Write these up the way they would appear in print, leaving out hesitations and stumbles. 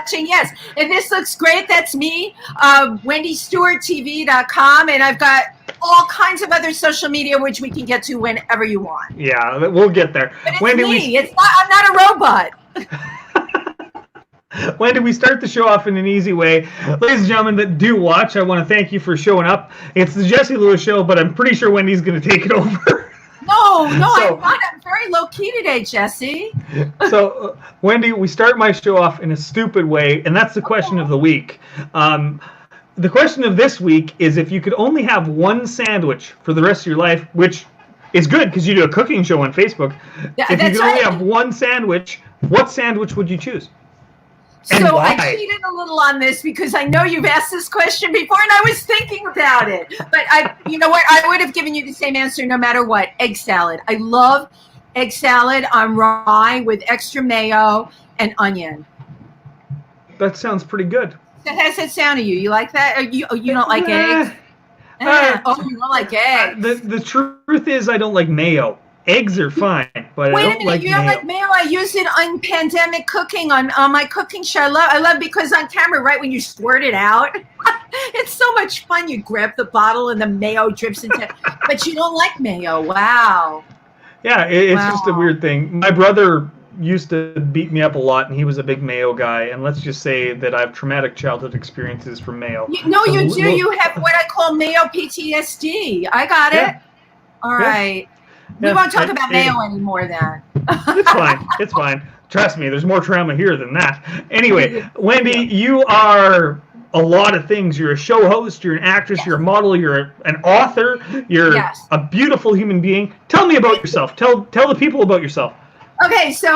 watching. Yes. And this looks great. That's me, WendyStewartTV.com. And I've got all kinds of other social media, which we can get to whenever you want. Yeah, we'll get there. But it's me. I'm not a robot. Wendy, we start the show off in an easy way. Ladies and gentlemen that do watch, I want to thank you for showing up. It's the Jesse Lewis Show, but I'm pretty sure Wendy's going to take it over. No, I'm not. I'm very low-key today, Jesse. So, Wendy, we start my show off in a stupid way, and that's the question of the week. The question of this week is if you could only have one sandwich for the rest of your life, which is good because you do a cooking show on Facebook. Yeah, if you could only have one sandwich, what sandwich would you choose? And so why? I cheated a little on this because I know you've asked this question before, and I was thinking about it. But you know what? I would have given you the same answer no matter what. Egg salad. I love egg salad on rye with extra mayo and onion. That sounds pretty good. So how does that sound to you? You like that? Or you don't like eggs? You don't like eggs. The truth is I don't like mayo. Eggs are fine, but Wait I a don't minute, like you mayo. don't like mayo? I use it on pandemic cooking, on my cooking show. I love because on camera, right when you squirt it out, it's so much fun. You grab the bottle and the mayo drips into it. But you don't like mayo. Wow. Yeah, it's just a weird thing. My brother used to beat me up a lot, and he was a big mayo guy. And let's just say that I have traumatic childhood experiences from mayo. You do. You have what I call mayo PTSD. I got it. All right. We won't talk about mayo anymore then. It's fine. It's fine. Trust me, there's more trauma here than that. Anyway, Wendy, you are a lot of things. You're a show host, you're an actress, you're a model, you're an author, you're a beautiful human being. Tell me about yourself. Tell the people about yourself. Okay, so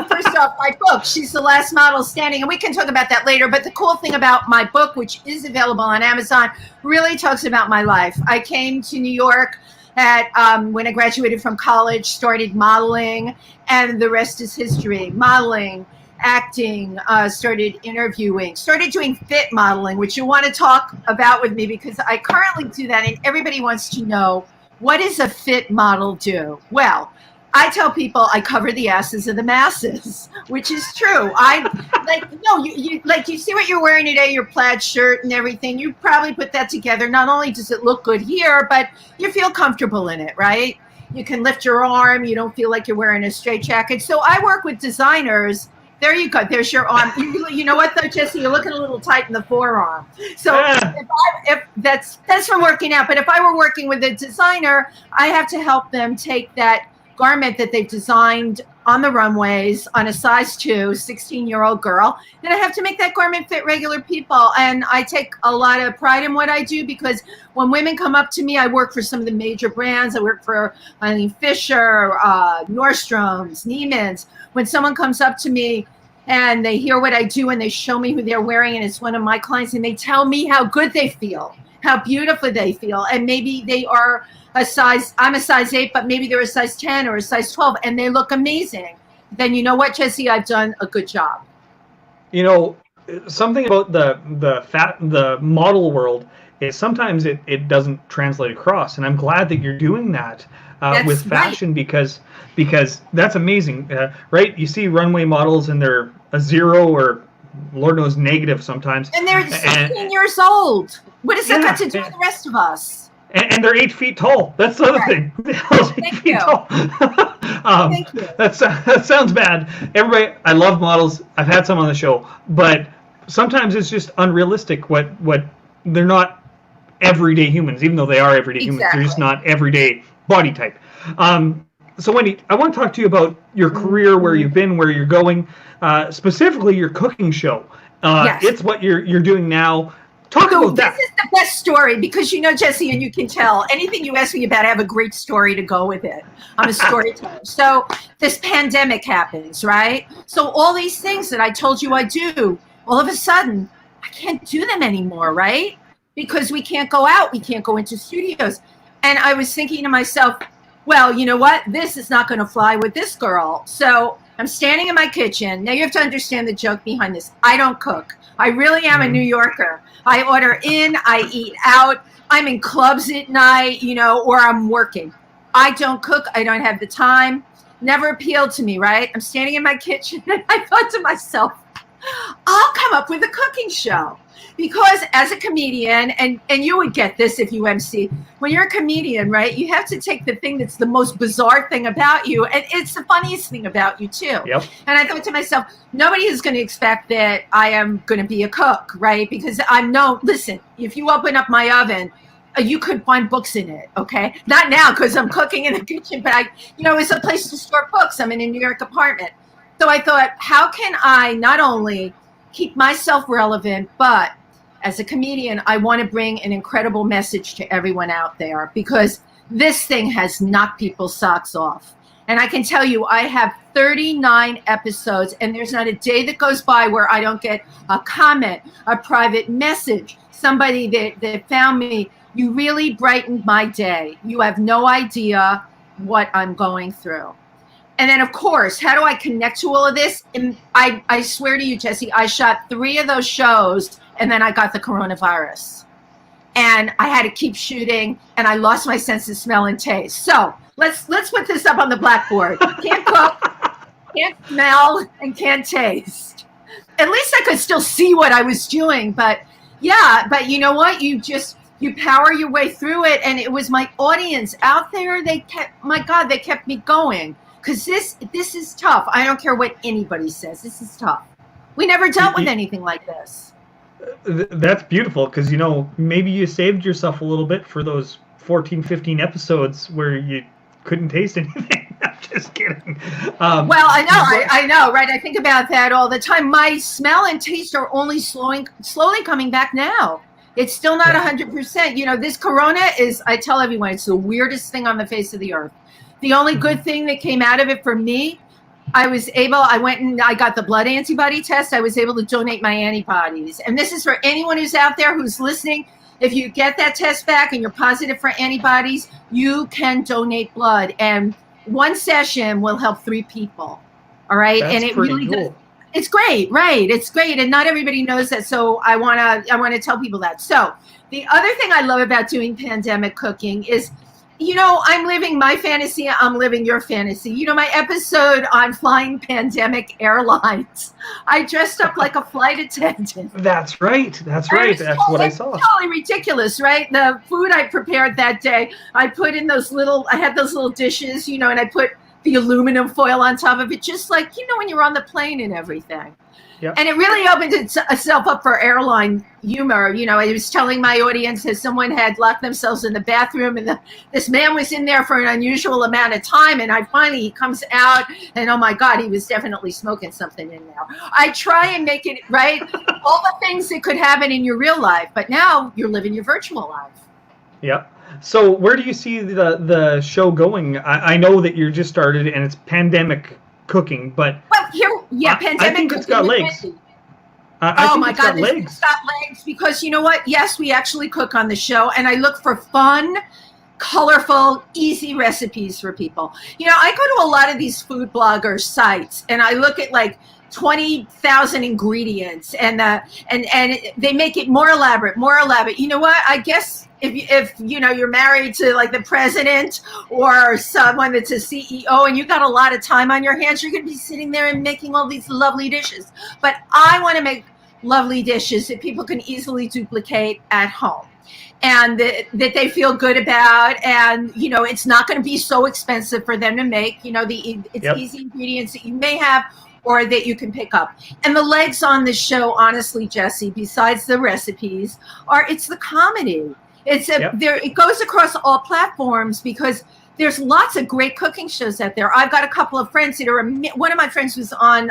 first off, my book, She's the Last Model Standing, and we can talk about that later, but the cool thing about my book, which is available on Amazon, really talks about my life. I came to New York when I graduated from college, started modeling, and the rest is history. Modeling, acting, started interviewing, started doing fit modeling, which you want to talk about with me because I currently do that, and everybody wants to know, what does a fit model do? Well, I tell people I cover the asses of the masses, which is true. You see what you're wearing today, your plaid shirt and everything. You probably put that together. Not only does it look good here, but you feel comfortable in it, right? You can lift your arm. You don't feel like you're wearing a straitjacket. So I work with designers. There you go. There's your arm. You know what though, Jesse? You're looking a little tight in the forearm. So if that's from working out. But if I were working with a designer, I have to help them take that garment that they've designed on the runways on a size 2, 16-year-old girl, and I have to make that garment fit regular people. And I take a lot of pride in what I do because when women come up to me, I work for some of the major brands. I work for Eileen Fisher, Nordstrom's, Neiman's. When someone comes up to me and they hear what I do and they show me who they're wearing, and it's one of my clients, and they tell me how good they feel, how beautiful they feel, and maybe they are I'm a size 8, but maybe they're a size 10 or a size 12 and they look amazing. Then you know what, Jesse, I've done a good job. You know, something about the model world is sometimes it doesn't translate across, and I'm glad that you're doing that with fashion because that's amazing, right? You see runway models and they're a 0 or Lord knows negative sometimes. And they're 16 years old. What does that got to do with the rest of us? And they're 8 feet tall. That's the other thing. Thank you. Thank you. That sounds bad. Everybody, I love models. I've had some on the show, but sometimes it's just unrealistic. What they're not everyday humans, even though they are everyday humans. They're just not everyday body type. So Wendy, I want to talk to you about your career, where you've been, where you're going, specifically your cooking show. It's what you're doing now. Talk about that. This is the best story because Jesse, and you can tell anything you ask me about, I have a great story to go with it. I'm a storyteller. So this pandemic happens, right? So all these things that I told you I do, all of a sudden, I can't do them anymore, right? Because we can't go out. We can't go into studios. And I was thinking to myself, well, you know what? This is not going to fly with this girl. So I'm standing in my kitchen. Now you have to understand the joke behind this. I don't cook. I really am a New Yorker. I order in, I eat out. I'm in clubs at night, or I'm working. I don't cook. I don't have the time. Never appealed to me, right? I'm standing in my kitchen and I thought to myself, I'll come up with a cooking show. Because as a comedian, and you would get this if you MC, when you're a comedian, right, you have to take the thing that's the most bizarre thing about you, and it's the funniest thing about you too. Yep. And I thought to myself, nobody is going to expect that I am going to be a cook, right? Because listen, if you open up my oven, you could find books in it, okay? Not now because I'm cooking in the kitchen, but it's a place to store books. I'm in a New York apartment. So I thought, how can I not only keep myself relevant, but as a comedian, I want to bring an incredible message to everyone out there, because this thing has knocked people's socks off. And I can tell you, I have 39 episodes, and there's not a day that goes by where I don't get a comment, a private message, somebody that found me. You really brightened my day. You have no idea what I'm going through. And then, of course, how do I connect to all of this? And I swear to you, Jesse, I shot 3 of those shows, and then I got the coronavirus. And I had to keep shooting, and I lost my sense of smell and taste. So let's put this up on the blackboard. Can't cook, can't smell, and can't taste. At least I could still see what I was doing. But but you know what? You power your way through it. And it was my audience out there. They kept me going. Because this is tough. I don't care what anybody says. This is tough. We never dealt with anything like this. That's beautiful, because, maybe you saved yourself a little bit for those 14, 15 episodes where you couldn't taste anything. I'm just kidding. Well, I know, right? I think about that all the time. My smell and taste are only slowly coming back now. It's still not 100%. This corona is, I tell everyone, it's the weirdest thing on the face of the earth. The only good thing that came out of it for me, I went and I got the blood antibody test. I was able to donate my antibodies. And this is for anyone who's out there who's listening. If you get that test back and you're positive for antibodies, you can donate blood. And one session will help 3 people. All right. That's and it pretty really cool. It's great, right? It's great. And not everybody knows that. So I want to tell people that. So the other thing I love about doing pandemic cooking is, I'm living my fantasy. I'm living your fantasy. My episode on flying pandemic airlines, I dressed up like a flight attendant. That's right. That's right. That's what I saw. Totally ridiculous, right? The food I prepared that day, I put in I had those little dishes, and I put the aluminum foil on top of it, just like, when you're on the plane and everything. Yep. And it really opened itself up for airline humor. I was telling my audience that someone had locked themselves in the bathroom, and this man was in there for an unusual amount of time. And he comes out, and oh my God, he was definitely smoking something in there. I try and make it right. All the things that could happen in your real life, but now you're living your virtual life. Yep. So where do you see the show going? I know that you're just started and it's pandemic cooking, but pandemic. I think it's got legs. Oh my God, it's got legs, because you know what? Yes, we actually cook on the show, and I look for fun, colorful, easy recipes for people. I go to a lot of these food blogger sites, and I look at like 20,000 ingredients, and they make it more elaborate. You know what? I guess if you're married to like the president or someone that's a CEO and you got a lot of time on your hands, you're going to be sitting there and making all these lovely dishes. But I want to make lovely dishes that people can easily duplicate at home, and that they feel good about. And, it's not going to be so expensive for them to make, it's easy ingredients that you may have or that you can pick up. And the legs on this show, honestly, Jesse, besides the recipes, it's the comedy. It goes across all platforms, because there's lots of great cooking shows out there. I've got a couple of friends that are. One of my friends was on,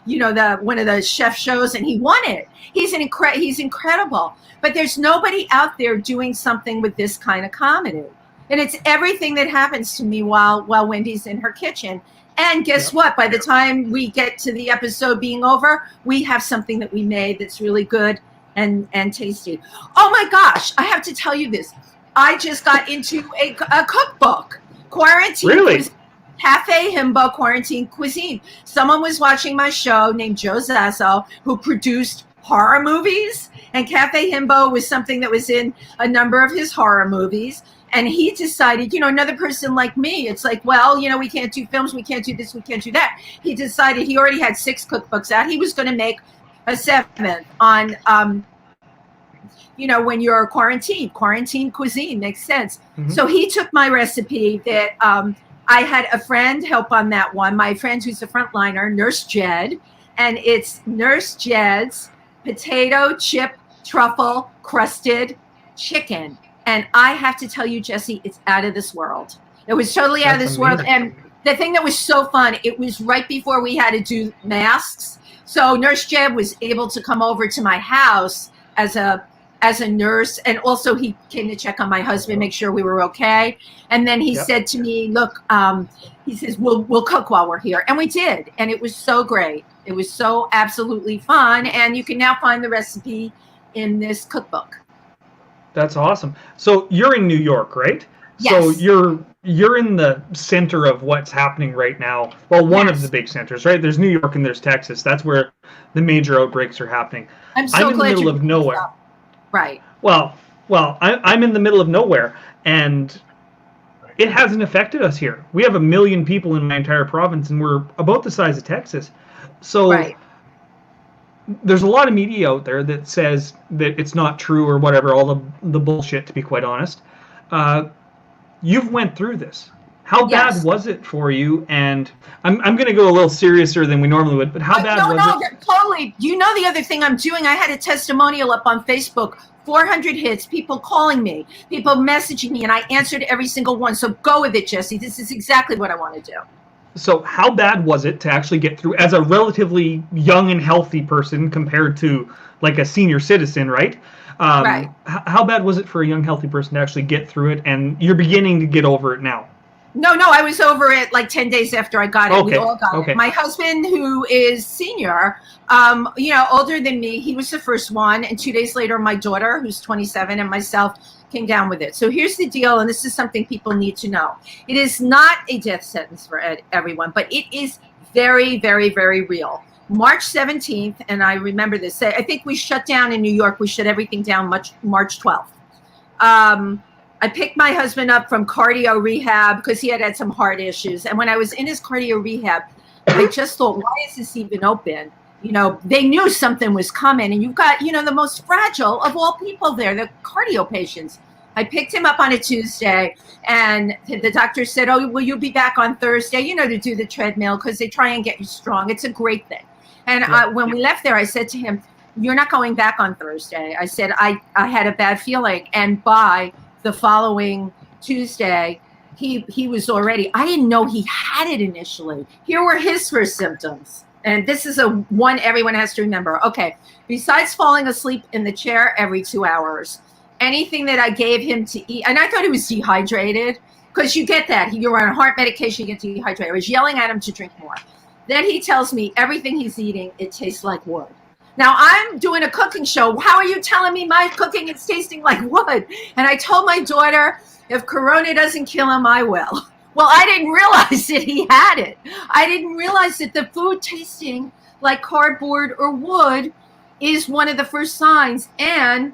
one of the chef shows, and he won it. He's incredible. But there's nobody out there doing something with this kind of comedy, and it's everything that happens to me while Wendy's in her kitchen. And guess what? By the time we get to the episode being over, we have something that we made that's really good and tasty. Oh my gosh, I have to tell you this. I just got into a cookbook. Quarantine. Really? Cafe Himbo Quarantine Cuisine. Someone was watching my show named Joe Zasso, who produced horror movies. And Cafe Himbo was something that was in a number of his horror movies. And he decided, another person like me, it's like, well, we can't do films, we can't do this, we can't do that. He decided he already had 6 cookbooks out. He was going to make a 7th on when you're quarantine cuisine makes sense. Mm-hmm. So he took my recipe that I had a friend help on that one. My friend who's a frontliner, Nurse Jed, and it's Nurse Jed's potato chip truffle crusted chicken. And I have to tell you, Jesse, it's out of this world. It was totally out of this world. And the thing that was so fun, it was right before we had to do masks. So Nurse Jed was able to come over to my house as a nurse, and also he came to check on my husband, make sure we were okay. And then he said to me, look, he says, we'll cook while we're here. And we did. And it was so great. It was so absolutely fun. And you can now find the recipe in this cookbook. That's awesome. So you're in New York, right? Yes. So you're in the center of what's happening right now. Well, one of the big centers, right? There's New York and there's Texas. That's where the major outbreaks are happening. I'm in the middle of nowhere. Right. Well, I'm in the middle of nowhere, and it hasn't affected us here. We have 1 million people in my entire province, and we're about the size of Texas. So there's a lot of media out there that says that it's not true or whatever, all the bullshit, to be quite honest. You've went through this. How bad was it for you? And I'm going to go a little seriouser than we normally would, but how bad was it? No, totally. You know the other thing I'm doing? I had a testimonial up on Facebook, 400 hits, people calling me, people messaging me, and I answered every single one. So go with it, Jesse. This is exactly what I want to do. So how bad was it to actually get through as a relatively young and healthy person compared to like a senior citizen, right? Right. How bad was it for a young, healthy person to actually get through it, and you're beginning to get over it now? No, I was over it like 10 days after I got it. Okay. We all got it. My husband, who is senior, older than me, he was the first one. And 2 days later, my daughter, who's 27, and myself came down with it. So here's the deal, and this is something people need to know. It is not a death sentence for everyone, but it is very, very, very real. March 17th, and I remember this, I think we shut down in New York. We shut everything down March 12th. I picked my husband up from cardio rehab because he had some heart issues. And when I was in his cardio rehab, I just thought, why is this even open? They knew something was coming. And you've got, the most fragile of all people there, the cardio patients. I picked him up on a Tuesday, and the doctor said, oh, will you be back on Thursday, to do the treadmill because they try and get you strong. It's a great thing. And when we left there, I said to him, you're not going back on Thursday. I said, I had a bad feeling. And by the following Tuesday, he was already, I didn't know he had it initially. Here were his first symptoms. And this is one everyone has to remember. Okay, besides falling asleep in the chair every 2 hours, anything that I gave him to eat, and I thought he was dehydrated, because you get that. You're on heart medication, you get dehydrated. I was yelling at him to drink more. Then he tells me everything he's eating, it tastes like wood. Now, I'm doing a cooking show. How are you telling me my cooking is tasting like wood? And I told my daughter, if Corona doesn't kill him, I will. Well, I didn't realize that he had it. I didn't realize that the food tasting like cardboard or wood is one of the first signs. And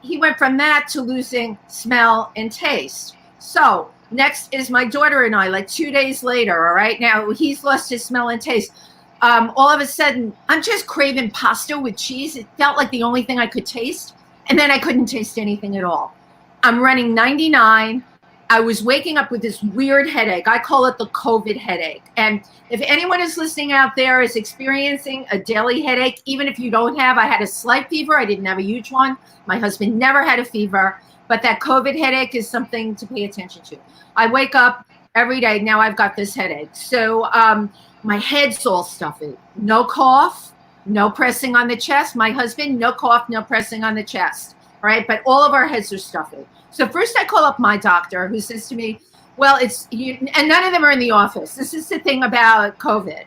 he went from that to losing smell and taste. So next is my daughter and I, like 2 days later, all right? Now, he's lost his smell and taste. All of a sudden, I'm just craving pasta with cheese. It felt like the only thing I could taste. And then I couldn't taste anything at all. I'm running 99. I was waking up with this weird headache. I call it the COVID headache. And if anyone is listening out there is experiencing a daily headache, even if you don't have, I had a slight fever. I didn't have a huge one. My husband never had a fever. But that COVID headache is something to pay attention to. I wake up every day. Now I've got this headache. So my head's all stuffy. No cough, no pressing on the chest. My husband, no cough, no pressing on the chest. All right. But all of our heads are stuffy. So first I call up my doctor, who says to me, well, it's you, and none of them are in the office. This is the thing about COVID.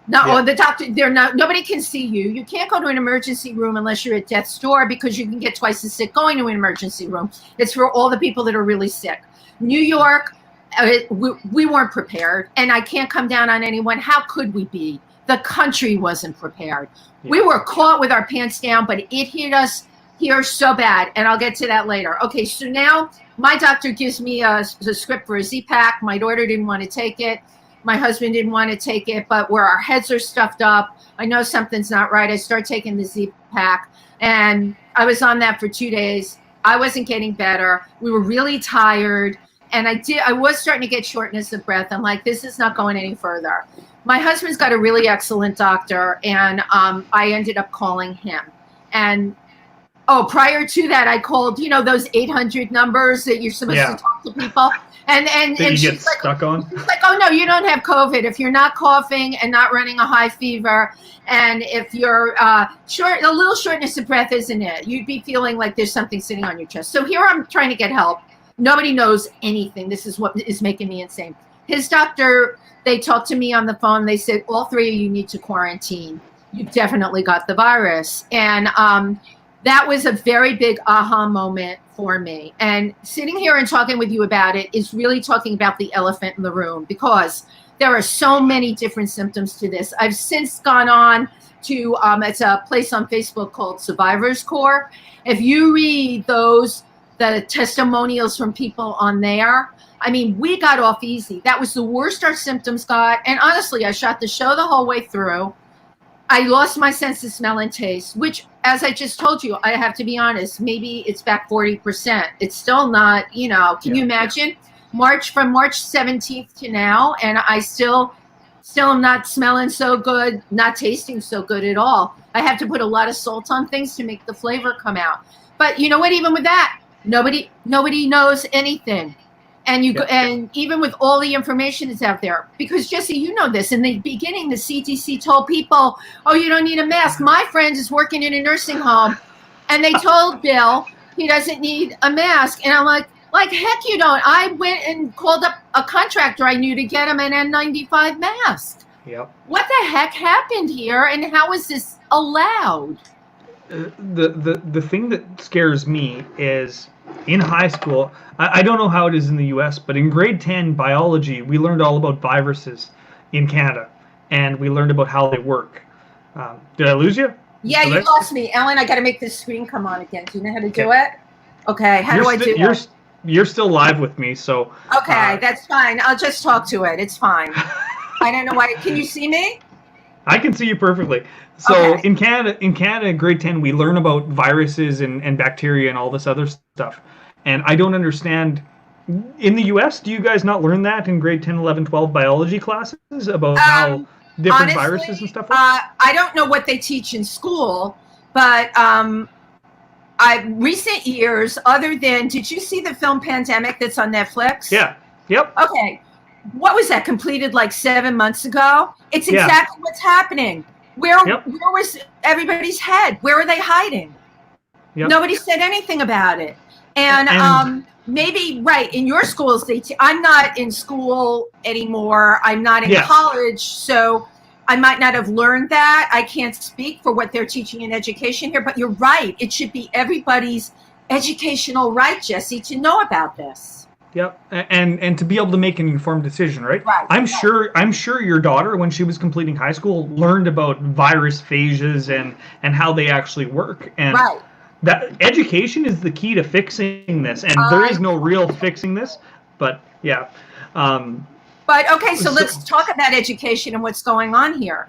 No, the doctor, nobody can see you. You can't go to an emergency room unless you're at death's door, because you can get twice as sick going to an emergency room. It's for all the people that are really sick. New York, we weren't prepared, and I can't come down on anyone. How could we be? The country wasn't prepared. Yeah. We were caught with our pants down, but it hit us here so bad, and I'll get to that later. Okay, so now my doctor gives me a script for a Z-Pack. My daughter didn't want to take it. My husband didn't want to take it, but where our heads are stuffed up, I know something's not right. I start taking the Z-Pack, and I was on that for 2 days. I wasn't getting better. We were really tired, and I was starting to get shortness of breath. I'm like, this is not going any further. My husband's got a really excellent doctor, and I ended up calling him. And prior to that, I called, those 800 numbers that you're supposed to talk to people. And you she's get stuck on? She's like, oh, no, you don't have COVID. If you're not coughing and not running a high fever, and if you're a little shortness of breath isn't it. You'd be feeling like there's something sitting on your chest. So here I'm trying to get help. Nobody knows anything. This is what is making me insane. His doctor, they talked to me on the phone. They said, all three of you need to quarantine. You've definitely got the virus. And that was a very big aha moment for me. And sitting here and talking with you about it is really talking about the elephant in the room, because there are so many different symptoms to this. I've since gone on to, it's a place on Facebook called Survivors Corps. If you read the testimonials from people on there, I mean, we got off easy. That was the worst our symptoms got. And honestly, I shot the show the whole way through. I lost my sense of smell and taste, which, as I just told you, I have to be honest, maybe it's back 40%. It's still not, can you imagine? From March 17th to now, and I still am not smelling so good, not tasting so good at all. I have to put a lot of salt on things to make the flavor come out. But you know what? Even with that, nobody knows anything. And and even with all the information that's out there, because Jesse, you know this, in the beginning, the CDC told people, oh, you don't need a mask. My friend is working in a nursing home, and they told Bill he doesn't need a mask. And I'm like, heck you don't. I went and called up a contractor I knew to get him an N95 mask. Yep. What the heck happened here, and how is this allowed? The thing that scares me is, in high school, I don't know how it is in the US, but in grade 10 biology, we learned all about viruses in Canada, and we learned about how they work. Did I lose you? Yeah, you lost me. Ellen, I got to make this screen come on again. Do you know how to do it? Okay, how do I do it? You're still live with me, so... Okay, that's fine. I'll just talk to it. It's fine. I don't know why. Can you see me? I can see you perfectly. So in Canada, grade 10, we learn about viruses and bacteria and all this other stuff. And I don't understand, in the US, do you guys not learn that in grade 10, 11, 12 biology classes about how different viruses and stuff work? I don't know what they teach in school, but recent years, other than, did you see the film Pandemic that's on Netflix? Yeah. Yep. Okay. What was that, completed like 7 months ago? It's exactly what's happening. Where was everybody's head? Where are they hiding? Yep. Nobody said anything about it. And maybe, right, in your schools, I'm not in school anymore. I'm not in college, so I might not have learned that. I can't speak for what they're teaching in education here, but you're right. It should be everybody's educational right, Jesse, to know about this. Yep, and to be able to make an informed decision, right? I'm sure your daughter, when she was completing high school, learned about virus phages and how they actually work. And that education is the key to fixing this. And there is no real fixing this, but yeah. But okay, so let's talk about education and what's going on here.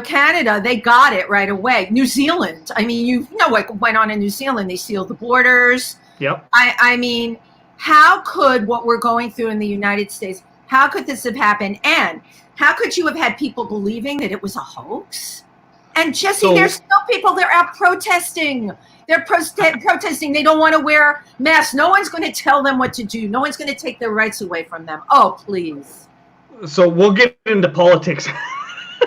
Canada, they got it right away. New Zealand, I mean, you know what went on in New Zealand? They sealed the borders. Yep. I mean, how could what we're going through in the United States, how could this have happened? And how could you have had people believing that it was a hoax? And Jesse, there's still people, they're out protesting. They're protesting. They don't want to wear masks. No one's going to tell them what to do. No one's going to take their rights away from them. Oh, please. So we'll get into politics,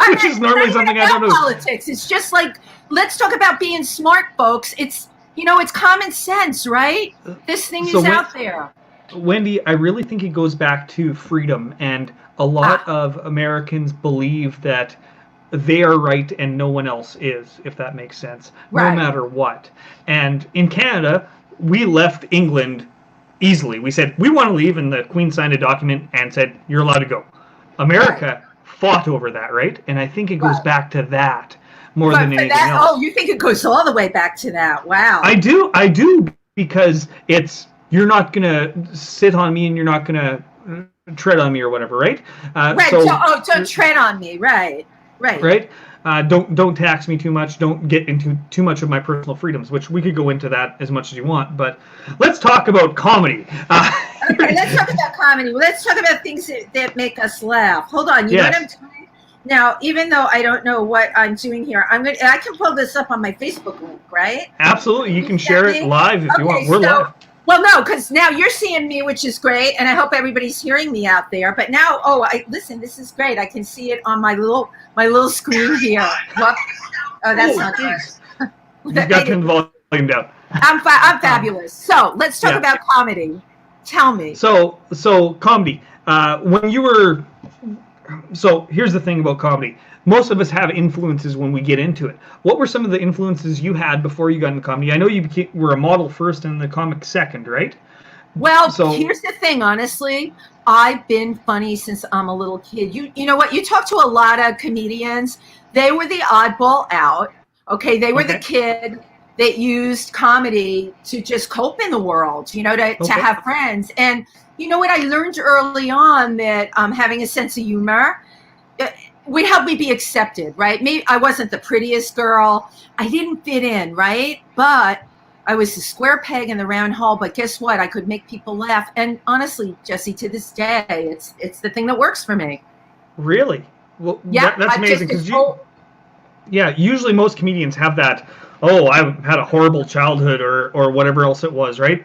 which is normally something I don't know. Politics. It's just like, let's talk about being smart, folks. It's common sense, right? This thing is out there. Wendy, I really think it goes back to freedom, and a lot of Americans believe that they are right and no one else is, if that makes sense, no matter what. And in Canada, we left England easily. We said, we want to leave, and the Queen signed a document and said, you're allowed to go. America fought over that, right? And I think it goes back to that. More than anything else. Oh, you think it goes all the way back to that? Wow. I do, because you're not gonna sit on me and you're not gonna tread on me or whatever, right? Right. So tread on me, right? don't tax me too much. Don't get into too much of my personal freedoms, which we could go into that as much as you want. But let's talk about comedy. Okay, let's talk about comedy. Let's talk about things that make us laugh. Hold on. You know what I'm doing? Now, even though I don't know what I'm doing here, I can pull this up on my Facebook link, right? Absolutely. You can share it live if you want. We're live. Well, no, because now you're seeing me, which is great, and I hope everybody's hearing me out there. But now, listen, this is great. I can see it on my little screen here. Well, that's not good. You've got the volume down. I'm fabulous. So let's talk about comedy. Tell me. So comedy. When you were, so here's the thing about comedy. Most of us have influences when we get into it. What were some of the influences you had before you got into comedy? I know you were a model first and the comic second, right? Well, here's the thing, honestly. I've been funny since I'm a little kid. You know what? You talk to a lot of comedians. They were the oddball out. Okay, they were the kid that used comedy to just cope in the world, to have friends. And you know what? I learned early on that having a sense of humor would help me be accepted, right? Maybe I wasn't the prettiest girl. I didn't fit in, right? But I was the square peg in the round hole. But guess what? I could make people laugh. And honestly, Jesse, to this day, it's the thing that works for me. Really? Well, yeah, that's amazing. Because usually most comedians have that, I had a horrible childhood or whatever else it was, right?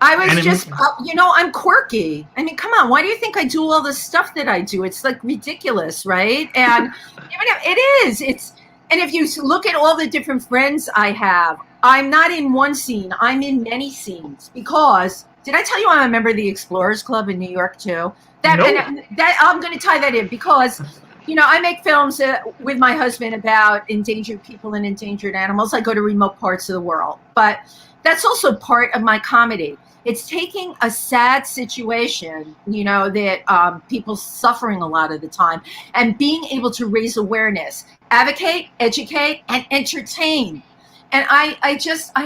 I was just, I'm quirky. I mean, come on. Why do you think I do all the stuff that I do? It's like ridiculous, right? And it is. And if you look at all the different friends I have, I'm not in one scene. I'm in many scenes because, did I tell you I'm a member of the Explorers Club in New York too? That I'm going to tie that in because, I make films with my husband about endangered people and endangered animals. I go to remote parts of the world, but that's also part of my comedy. It's taking a sad situation, that people suffering a lot of the time, and being able to raise awareness, advocate, educate, and entertain. And I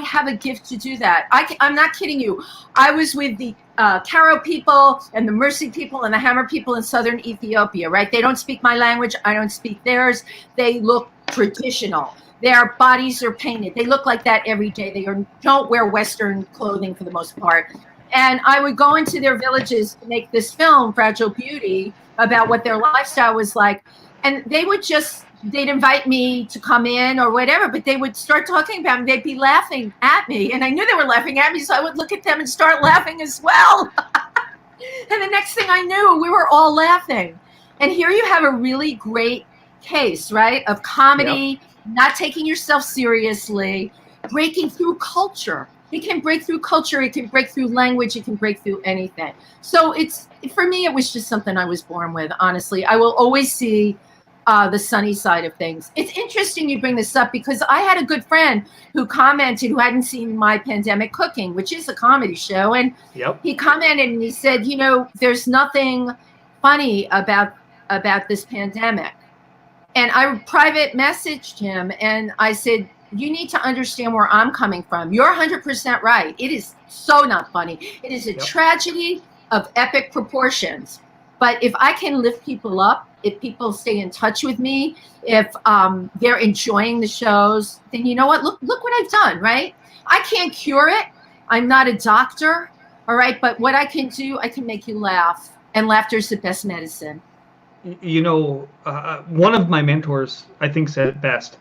have a gift to do that. I'm not kidding you. I was with the Karo people and the Mercy people and the Hammer people in southern Ethiopia, right? They don't speak my language. I don't speak theirs. They look traditional. Their bodies are painted. They look like that every day. They don't wear Western clothing for the most part. And I would go into their villages to make this film, Fragile Beauty, about what their lifestyle was like. And they'd invite me to come in or whatever, but they would start talking about me. They'd be laughing at me. And I knew they were laughing at me, so I would look at them and start laughing as well. And the next thing I knew, we were all laughing. And here you have a really great case, right, of comedy, not taking yourself seriously, breaking through culture. It can break through culture. It can break through language. It can break through anything. So for me, it was just something I was born with, honestly. I will always see the sunny side of things. It's interesting you bring this up because I had a good friend who commented who hadn't seen my Pandemic Cooking, which is a comedy show. And he commented and he said, there's nothing funny about this pandemic. And I private messaged him and I said, you need to understand where I'm coming from. You're 100% right. It is so not funny. It is a tragedy of epic proportions. But if I can lift people up, if people stay in touch with me, if they're enjoying the shows, then you know what? Look what I've done, right? I can't cure it. I'm not a doctor, all right? But what I can do, I can make you laugh. And laughter is the best medicine. One of my mentors, I think, said it best.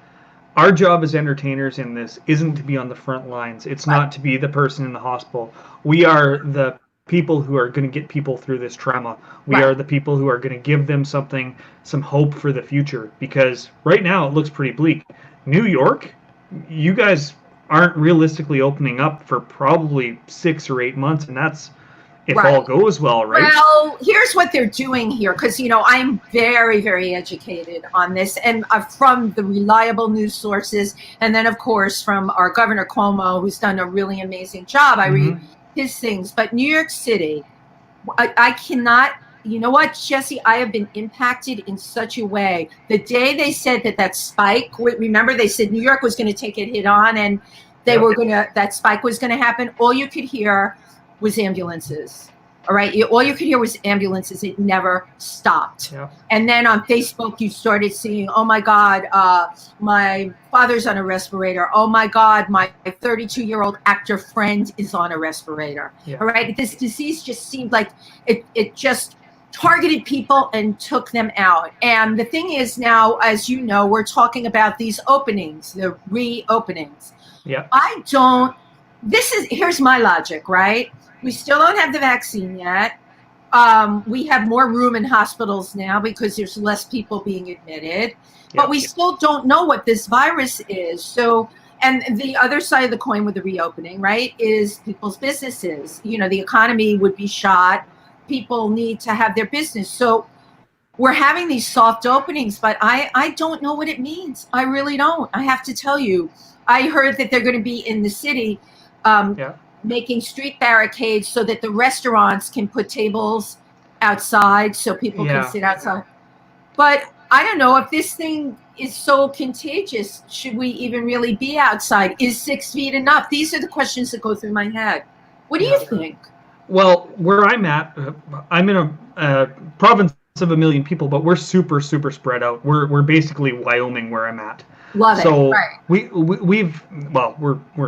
Our job as entertainers in this isn't to be on the front lines. It's not to be the person in the hospital. We are the people who are going to get people through this trauma. We are the people who are going to give them some hope for the future. Because right now it looks pretty bleak. New York, you guys aren't realistically opening up for probably 6 or 8 months, and that's if all goes well, right? Well, here's what they're doing here, because, I'm very, very educated on this, and from the reliable news sources, and then, of course, from our Governor Cuomo, who's done a really amazing job. I read his things. But New York City, I cannot, you know what, Jesse, I have been impacted in such a way. The day they said that spike, remember they said New York was going to take it head on, and that spike was going to happen, all you could hear was ambulances. All right. All you could hear was ambulances. It never stopped. Yeah. And then on Facebook, you started seeing, oh my God, my father's on a respirator. Oh my God, my 32-year-old actor friend is on a respirator. Yeah. All right. This disease just seemed like it just targeted people and took them out. And the thing is now, as you know, we're talking about these openings, the reopenings. Yeah. Here's my logic, right? We still don't have the vaccine yet. We have more room in hospitals now because there's less people being admitted, but we still don't know what this virus is. So, and the other side of the coin with the reopening, right, is people's businesses. You know, the economy would be shot. People need to have their business. So we're having these soft openings, but I don't know what it means. I really don't. I have to tell you. I heard that they're going to be in the city making street barricades so that the restaurants can put tables outside so people can sit outside. But I don't know if this thing is so contagious. Should we even really be outside? Is 6 feet enough? These are the questions that go through my head. What do you think? Well, where I'm at, I'm in a province of 1 million people, but we're super, super spread out. We're basically Wyoming where I'm at. Love it. So right. we're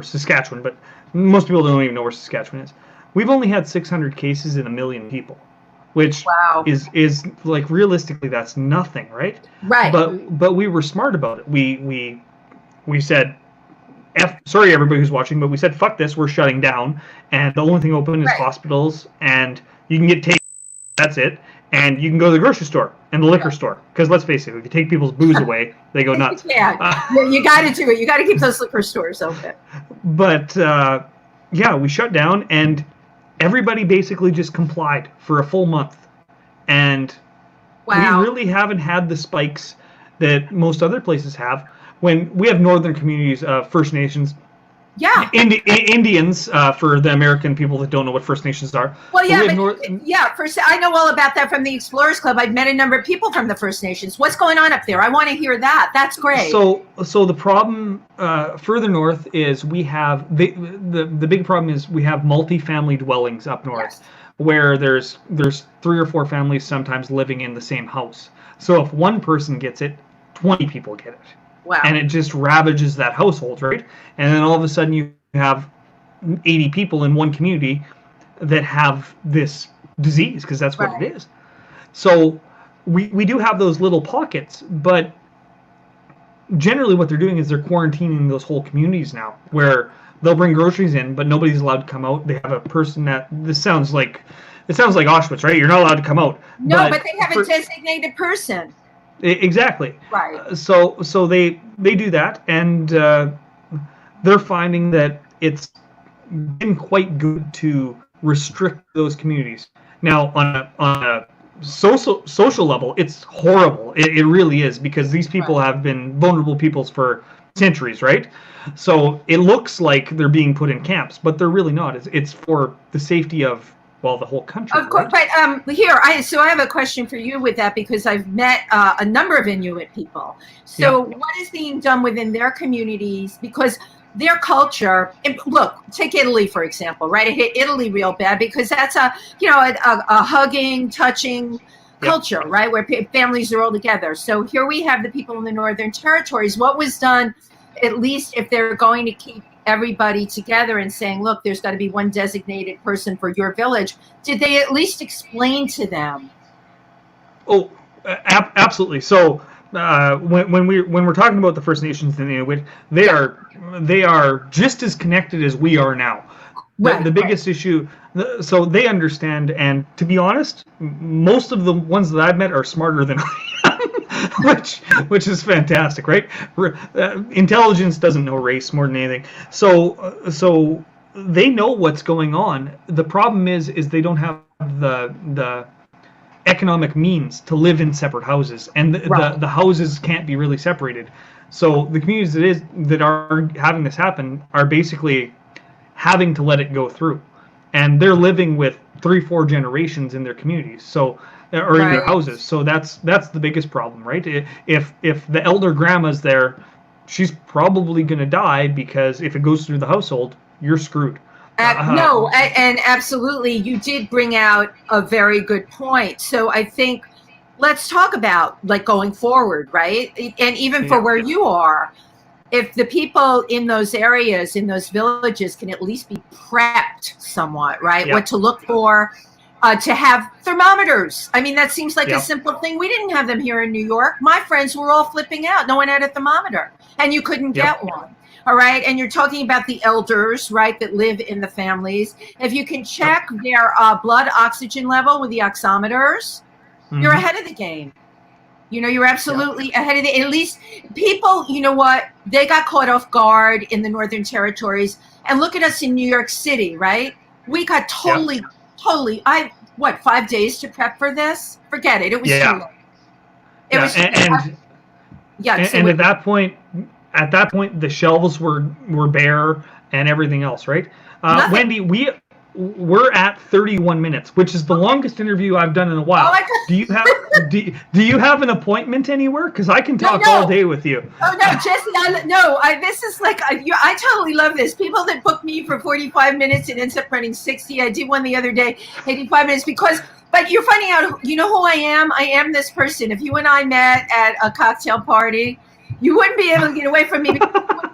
Saskatchewan, but most people don't even know where Saskatchewan is. We've only had 600 cases in 1 million people, which is like realistically that's nothing, right? Right. But we were smart about it. We said, sorry everybody who's watching, but we said fuck this, we're shutting down, and the only thing open is hospitals, and you can get taken. That's it. And you can go to the grocery store and the liquor store. Because let's face it, if you take people's booze away, they go nuts. You got to do it. You got to keep those liquor stores open. But, we shut down, and everybody basically just complied for a full month. And we really haven't had the spikes that most other places have. When we have northern communities, First Nations, Indians, for the American people that don't know what First Nations are. Well, I know all about that from the Explorers Club. I've met a number of people from the First Nations. What's going on up there? I want to hear that. That's great. So the problem further north is we have the big problem is we have multi-family dwellings up north, where there's 3 or 4 families sometimes living in the same house. So if one person gets it, 20 people get it. Wow. And it just ravages that household, right? And then all of a sudden you have 80 people in one community that have this disease, because that's what it is. So we do have those little pockets, but generally what they're doing is they're quarantining those whole communities now, where they'll bring groceries in, but nobody's allowed to come out. They have a person it sounds like Auschwitz, right? You're not allowed to come out. No, but they have a designated person. Exactly. Right. So they do that, and they're finding that it's been quite good to restrict those communities. Now, on a social level, it's horrible. It really is, because these people have been vulnerable peoples for centuries, right? So it looks like they're being put in camps, but they're really not. It's for the safety of the whole country. Of course, right? But I have a question for you with that, because I've met a number of Inuit people. So what is being done within their communities? Because their culture, look, take Italy for example, right? It hit Italy real bad because that's a hugging, touching culture, right? Where families are all together. So here we have the people in the Northern Territories. What was done, at least if they're going to keep everybody together and saying, look, there's got to be one designated person for your village. Did they at least explain to them? Oh, absolutely. So when we're talking about the First Nations and the Inuit, they are just as connected as we are now. The biggest issue, so they understand, and to be honest, most of the ones that I've met are smarter than I am, which is fantastic, right? Intelligence doesn't know race more than anything. So they know what's going on. The problem is they don't have the economic means to live in separate houses, and the houses can't be really separated. So the communities that are having this happen are basically having to let it go through, and they're living with 3-4 generations in their communities, or in their houses. So that's the biggest problem, right? If the elder grandma's there, she's probably going to die, because if it goes through the household, you're screwed. No, and absolutely, you did bring out a very good point. So I think let's talk about like going forward, right? And even for where you are, if the people in those areas, in those villages, can at least be prepped somewhat, right? What to look for, to have thermometers. I mean, that seems like a simple thing. We didn't have them here in New York. My friends were all flipping out. No one had a thermometer, and you couldn't get one. All right. And you're talking about the elders, right, that live in the families. If you can check their blood oxygen level with the oximeters, you're ahead of the game. You know, you're absolutely ahead of the, at least people, you know what, they got caught off guard in the Northern Territories. And look at us in New York City, right? We got totally, 5 days to prep for this? Forget it. It was too long. It was and at that point, the shelves were bare and everything else, right? Wendy, we're at 31 minutes, which is the longest interview I've done in a while. Do you have do you have an appointment anywhere? Because I can talk all day with you. Oh no, Jesse, this is like I totally love this. People that book me for 45 minutes and ends up running 60. I did one the other day, 85 minutes but you're finding out, you know who I am? I am this person. If you and I met at a cocktail party, you wouldn't be able to get away from me.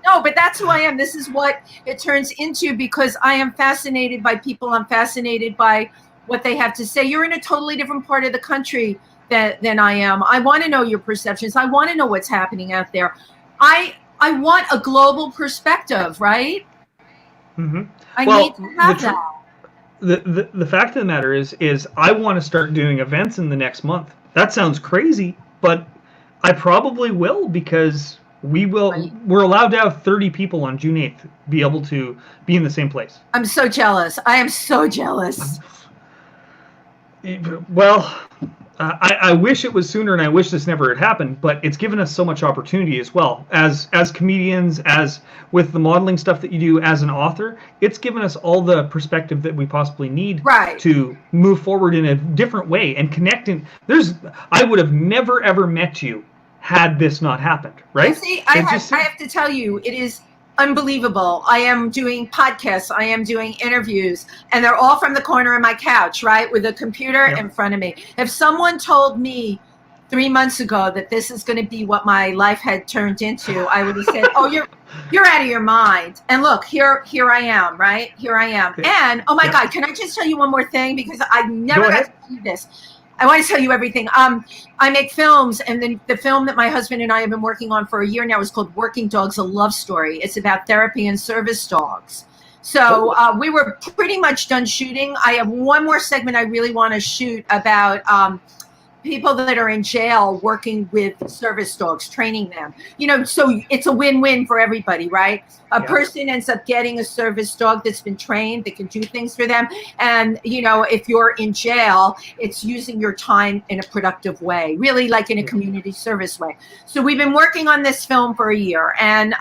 No, but that's who I am. This is what it turns into because I am fascinated by people. I'm fascinated by what they have to say. You're in a totally different part of the country than I am. I want to know your perceptions. I want to know what's happening out there. I want a global perspective, right? Mm-hmm. I need to have that. The fact of the matter is I want to start doing events in the next month. That sounds crazy, but I probably will because we're allowed to have 30 people on June 8th be able to be in the same place. I'm so jealous. I am so jealous. Well, I wish it was sooner and I wish this never had happened, but it's given us so much opportunity as well. As comedians, as with the modeling stuff that you do as an author, it's given us all the perspective that we possibly need to move forward in a different way and connecting. I would have never ever met you had this not happened, right? You see, I have to tell you, it is unbelievable. I am doing podcasts, I am doing interviews, and they're all from the corner of my couch, right, with a computer in front of me. If someone told me 3 months ago that this is going to be what my life had turned into, I would have said, "Oh, you're out of your mind." And look, here I am, right? Here I am. And oh my God, can I just tell you one more thing because I never got to do this. I want to tell you everything. I make films, and then the film that my husband and I have been working on for a year now is called Working Dogs, a Love Story. It's about therapy and service dogs. So we were pretty much done shooting. I have one more segment I really want to shoot about people that are in jail working with service dogs, training them. You know, so it's a win-win for everybody, right? A person ends up getting a service dog that's been trained, that can do things for them. And, you know, if you're in jail, it's using your time in a productive way, really like in a community service way. So we've been working on this film for a year. And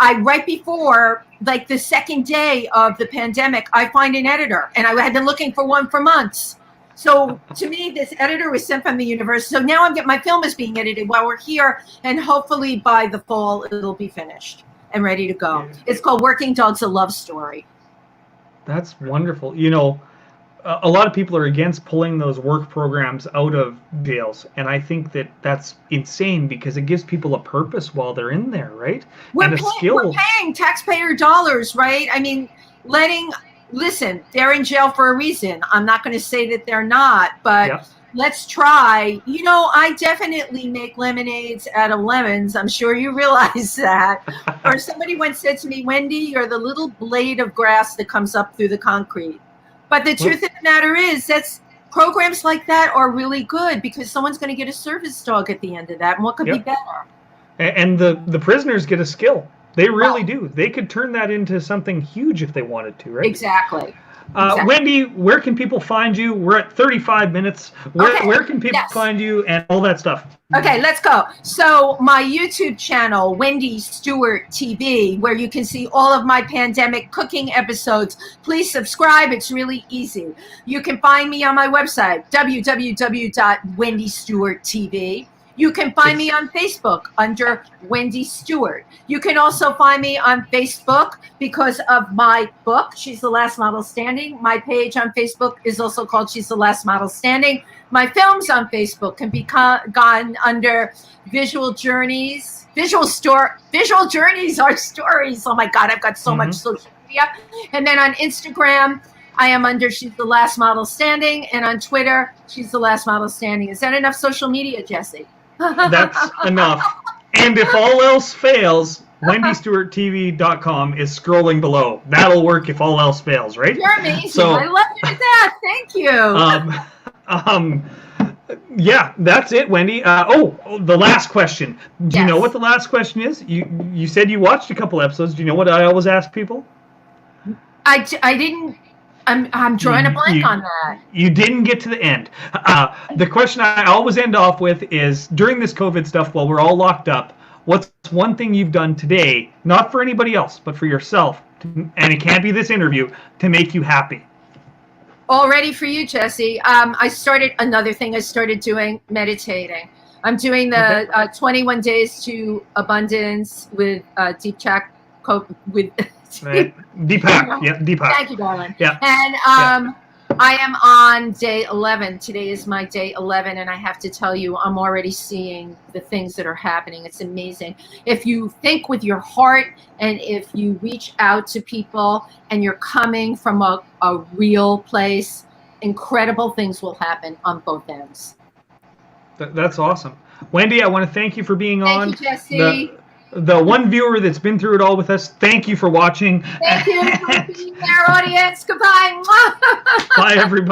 right before, like the second day of the pandemic, I find an editor. And I had been looking for one for months. So to me, this editor was sent from the universe. So now my film is being edited while we're here. And hopefully by the fall, it'll be finished and ready to go. It's called Working Dogs, a Love Story. That's wonderful. You know, a lot of people are against pulling those work programs out of jails. And I think that's insane because it gives people a purpose while they're in there, right? We're paying taxpayer dollars, right? I mean, listen, they're in jail for a reason. I'm not going to say that they're not, but let's try. You know, I definitely make lemonades out of lemons. I'm sure you realize that. Or somebody once said to me, "Wendy, you're the little blade of grass that comes up through the concrete." But the truth of the matter is programs like that are really good because someone's going to get a service dog at the end of that. And what could be better? And the prisoners get a skill. They really do. They could turn that into something huge if they wanted to, right? Exactly. Wendy, where can people find you? We're at 35 minutes. Where can people find you and all that stuff? Okay, let's go. So my YouTube channel, Wendy Stewart TV, where you can see all of my pandemic cooking episodes. Please subscribe. It's really easy. You can find me on my website, www.wendystewarttv. You can find me on Facebook under Wendy Stewart. You can also find me on Facebook because of my book, She's the Last Model Standing. My page on Facebook is also called She's the Last Model Standing. My films on Facebook can be gone under Visual Journeys. Visual Journeys are stories. Oh my God, I've got so much social media. And then on Instagram, I am under She's the Last Model Standing. And on Twitter, She's the Last Model Standing. Is that enough social media, Jesse? That's enough. And if all else fails, WendyStewartTV.com is scrolling below. That'll work if all else fails, right? You're amazing. So, I love you to death. Thank you. Yeah, that's it, Wendy. The last question. Do you know what the last question is? You said you watched a couple episodes. Do you know what I always ask people? I didn't. I'm drawing a blank on that. You didn't get to the end. The question I always end off with is, during this COVID stuff, while we're all locked up, what's one thing you've done today, not for anybody else, but for yourself, and it can't be this interview, to make you happy? All ready for you, Jesse. I started doing meditating. I'm doing the 21 Days to Abundance with Deepak with Deepak. Yeah, Deepak. Thank you, darling. Yeah. And I am on day 11. Today is my day 11, and I have to tell you, I'm already seeing the things that are happening. It's amazing. If you think with your heart, and if you reach out to people, and you're coming from a real place, incredible things will happen on both ends. That's awesome. Wendy, I want to thank you for being on. Thank you, Jesse. The one viewer that's been through it all with us, thank you for watching. Thank you for being there, audience. Goodbye. Bye, everybody.